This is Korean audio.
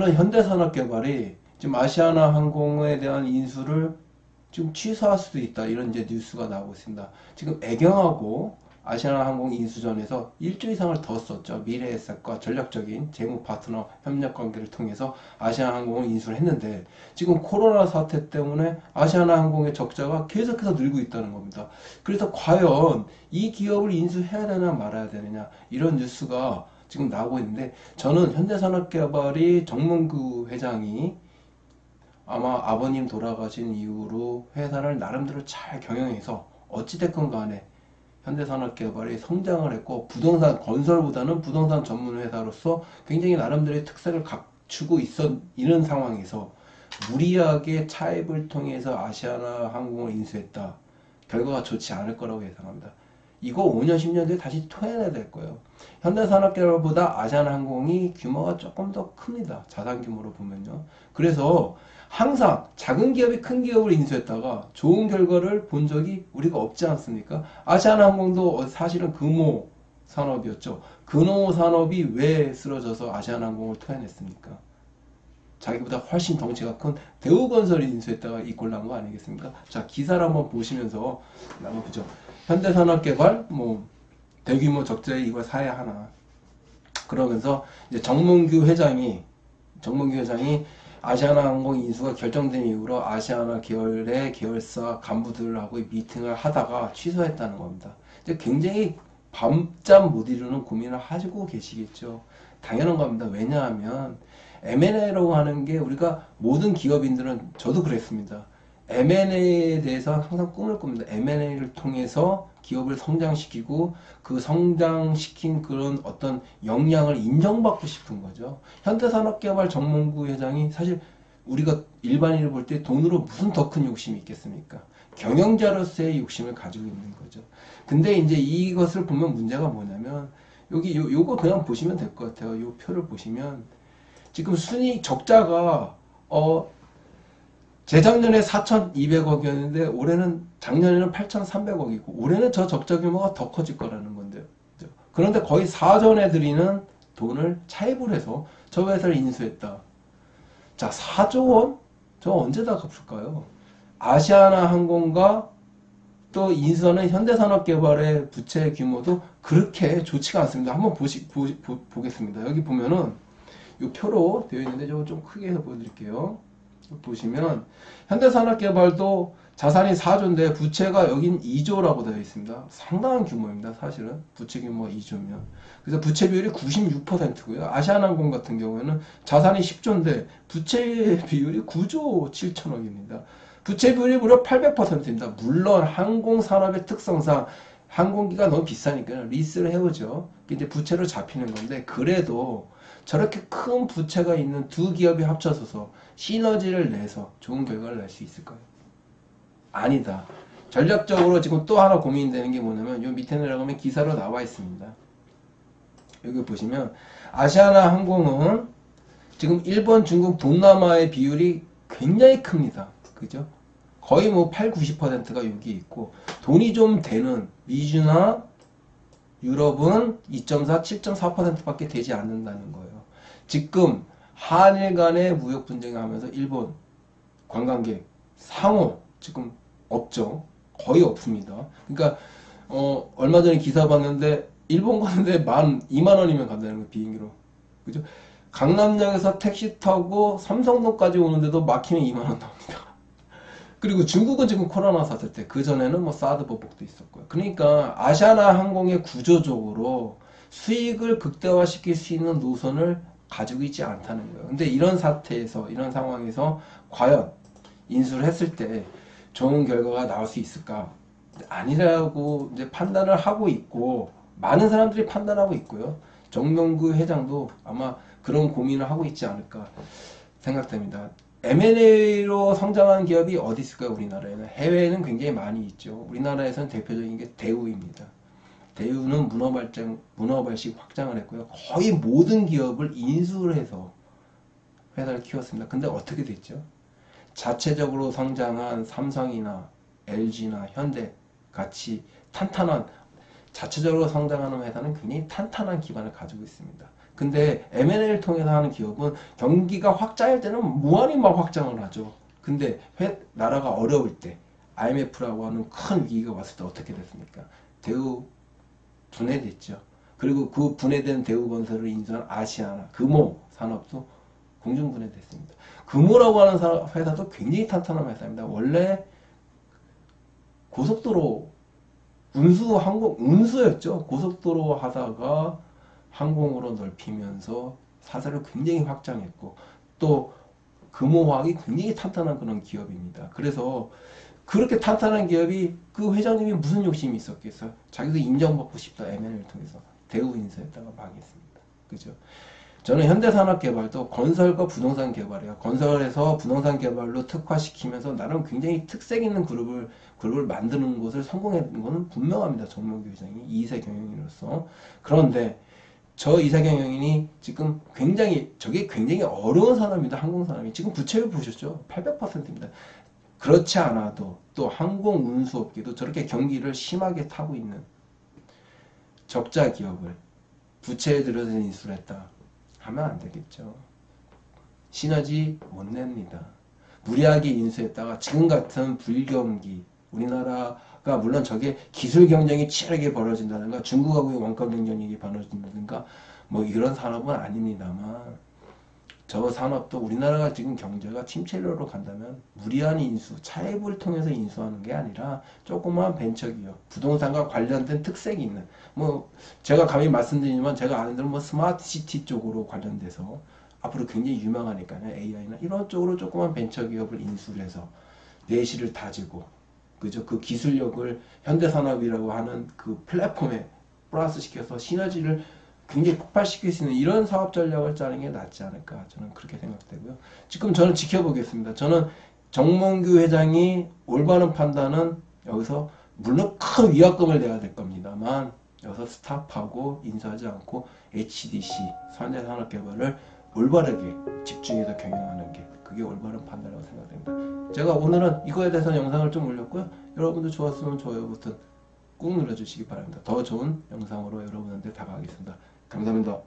저는 현대산업개발이 지금 아시아나항공에 대한 인수를 지금 취소할 수도 있다, 이런 이제 뉴스가 나오고 있습니다. 지금 애경하고 아시아나항공 인수전에서 1조 이상을 더 썼죠. 미래에셋과 전략적인 재무 파트너 협력 관계를 통해서 아시아나항공을 인수를 했는데, 지금 코로나 사태 때문에 아시아나항공의 적자가 계속해서 늘고 있다는 겁니다. 그래서 과연 이 기업을 인수해야 되냐 말아야 되느냐, 이런 뉴스가 지금 나오고 있는데, 저는 현대산업개발이 정몽규 회장이 아마 아버님 돌아가신 이후로 회사를 나름대로 잘 경영해서 어찌됐건 간에 현대산업개발이 성장을 했고, 부동산 건설보다는 부동산 전문 회사로서 굉장히 나름대로의 특색을 갖추고 있는 상황에서 무리하게 차입을 통해서 아시아나항공을 인수했다. 결과가 좋지 않을 거라고 예상합니다. 이거 5년, 10년 뒤에 다시 토해내야 될 거예요. 현대산업개발보다 아시아나항공이 규모가 조금 더 큽니다. 자산 규모로 보면요. 그래서 항상 작은 기업이 큰 기업을 인수했다가 좋은 결과를 본 적이 우리가 없지 않습니까? 아시아나항공도 사실은 금호 산업이었죠. 금호 산업이 왜 쓰러져서 아시아나항공을 토해냈습니까? 자기보다 훨씬 덩치가 큰 대우건설이 인수했다가 이 꼴 난 거 아니겠습니까? 자, 기사를 한번 보시면서 한번 보죠. 현대산업개발 대규모 적자에 이걸 사야 하나. 그러면서 이제 정몽규 회장이 아시아나항공 인수가 결정된 이후로 아시아나 계열의 계열사 간부들하고 미팅을 하다가 취소했다는 겁니다. 이제 굉장히 밤잠 못 이루는 고민을 하시고 계시겠죠. 당연한 겁니다. 왜냐하면 M&A라고 하는 게, 우리가 모든 기업인들은, 저도 그랬습니다. M&A에 대해서 항상 꿈을 꿉니다. M&A를 통해서 기업을 성장시키고 그 성장시킨 그런 어떤 역량을 인정받고 싶은 거죠. 현대산업개발 정몽구 회장이 사실 우리가 일반인을 볼 때 돈으로 무슨 더 큰 욕심이 있겠습니까? 경영자로서의 욕심을 가지고 있는 거죠. 근데 이제 이것을 보면 문제가 뭐냐면, 여기 요거 그냥 보시면 될 것 같아요. 요 표를 보시면 지금 순이익 적자가 재작년에 4,200억이었는데 올해는, 작년에는 8,300억이고 올해는 저 적자 규모가 더 커질 거라는 건데요. 그런데 거의 사전에 들이는 돈을 차입을 해서 저 회사를 인수했다. 자, 4조 원? 저 언제 다 갚을까요? 아시아나항공과 또 인수하는 현대산업개발의 부채 규모도 그렇게 좋지가 않습니다. 한번 보겠습니다. 여기 보면은 이 표로 되어 있는데 저거 좀 크게 해서 보여드릴게요. 보시면 현대산업개발도 자산이 4조인데 부채가 여긴 2조라고 되어 있습니다. 상당한 규모입니다. 사실은 부채 규모가 2조면. 그래서 부채 비율이 96%고요. 아시아나항공 같은 경우에는 자산이 10조인데 부채 비율이 9조 7천억입니다. 부채 비율이 무려 800%입니다. 물론 항공산업의 특성상 항공기가 너무 비싸니까 리스를 해오죠. 이제 부채로 잡히는 건데, 그래도 저렇게 큰 부채가 있는 두 기업이 합쳐져서 시너지를 내서 좋은 결과를 낼 수 있을까요? 아니다. 전략적으로 지금 또 하나 고민되는 게 뭐냐면, 요 밑에 내려가면 기사로 나와 있습니다. 여기 보시면 아시아나 항공은 지금 일본, 중국, 동남아의 비율이 굉장히 큽니다. 그죠? 거의 8, 90%가 여기 있고, 돈이 좀 되는 미주나 유럽은 2.4, 7.4%밖에 되지 않는다는 거예요. 지금 한일 간의 무역 분쟁이 하면서 일본 관광객 상호 지금 없죠. 거의 없습니다. 그러니까 얼마 전에 기사 봤는데 일본 가는데 2만 원이면 간다는 거예요. 비행기로. 그죠? 강남역에서 택시 타고 삼성동까지 오는데도 막히면 2만 원 나옵니다. 그리고 중국은 지금 코로나 사태 때, 그전에는 사드 보복도 있었고요. 그러니까 아시아나 항공의 구조적으로 수익을 극대화시킬 수 있는 노선을 가지고 있지 않다는 거예요. 근데 이런 사태에서, 이런 상황에서 과연 인수를 했을 때 좋은 결과가 나올 수 있을까? 아니라고 이제 판단을 하고 있고, 많은 사람들이 판단하고 있고요. 정명구 회장도 아마 그런 고민을 하고 있지 않을까 생각됩니다. M&A로 성장한 기업이 어디 있을까요? 우리나라에는. 해외에는 굉장히 많이 있죠. 우리나라에서는 대표적인 게 대우입니다. 대우는 문어발식 확장을 했고요. 거의 모든 기업을 인수를 해서 회사를 키웠습니다. 근데 어떻게 됐죠? 자체적으로 성장한 삼성이나 LG나 현대 같이 자체적으로 성장하는 회사는 굉장히 탄탄한 기반을 가지고 있습니다. 근데 M&A를 통해서 하는 기업은 경기가 확장할 때는 무한히 막 확장을 하죠. 근데 나라가 어려울 때 IMF라고 하는 큰 위기가 왔을 때 어떻게 됐습니까? 대우 분해됐죠. 그리고 그 분해된 대우건설을 인수한 아시아나 금호 산업도 공중분해됐습니다. 금호라고 하는 회사도 굉장히 탄탄한 회사입니다. 원래 고속도로 운수였죠. 고속도로 하다가 항공으로 넓히면서 사세를 굉장히 확장했고 또 금호화학이 굉장히 탄탄한 그런 기업입니다. 그래서 그렇게 탄탄한 기업이 그 회장님이 무슨 욕심이 있었겠어요? 자기도 인정받고 싶다. M&A를 통해서 대우 인수했다가 망했습니다. 그죠? 저는 현대산업개발도 건설과 부동산 개발이에요. 건설에서 부동산 개발로 특화시키면서 나름 굉장히 특색 있는 그룹을 만드는 것을 성공했는 것은 분명합니다. 정몽규 회장이 이세 경영인으로서. 그런데 저 이세 경영인이 지금 저게 굉장히 어려운 산업입니다. 항공산업이. 지금 부채를 보셨죠? 800%입니다. 그렇지 않아도 또 항공 운수업계도 저렇게 경기를 심하게 타고 있는 적자 기업을 부채에 들여서 인수를 했다 하면 안 되겠죠. 시너지 못 냅니다. 무리하게 인수했다가 지금 같은 불경기, 우리나라가 물론 저게 기술 경쟁이 치열하게 벌어진다든가 중국하고의 원가 경쟁이 벌어진다든가 뭐 이런 산업은 아닙니다만 저 산업도 우리나라가 지금 경제가 침체로로 간다면 무리한 인수, 차입을 통해서 인수하는 게 아니라 조그마한 벤처기업, 부동산과 관련된 특색이 있는 뭐 제가 감히 말씀드리지만 제가 아는 데는 뭐 스마트 시티 쪽으로 관련돼서 앞으로 굉장히 유명하니까요. AI나 이런 쪽으로 조그만 벤처기업을 인수를 해서 내실을 다지고 그죠? 그 기술력을 현대산업이라고 하는 그 플랫폼에 플러스 시켜서 시너지를 굉장히 폭발시킬 수 있는 이런 사업 전략을 짜는 게 낫지 않을까 저는 그렇게 생각되고요. 지금 저는 지켜보겠습니다. 저는 정몽규 회장이 올바른 판단은 여기서 물론 큰 위약금을 내야 될 겁니다만 여기서 스탑하고 인수하지 않고 HDC 현대산업개발을 올바르게 집중해서 경영하는 게 그게 올바른 판단이라고 생각됩니다. 제가 오늘은 이거에 대해서 영상을 좀 올렸고요. 여러분들 좋았으면 좋아요 버튼 꾹 눌러주시기 바랍니다. 더 좋은 영상으로 여러분한테 다가가겠습니다. 감사합니다.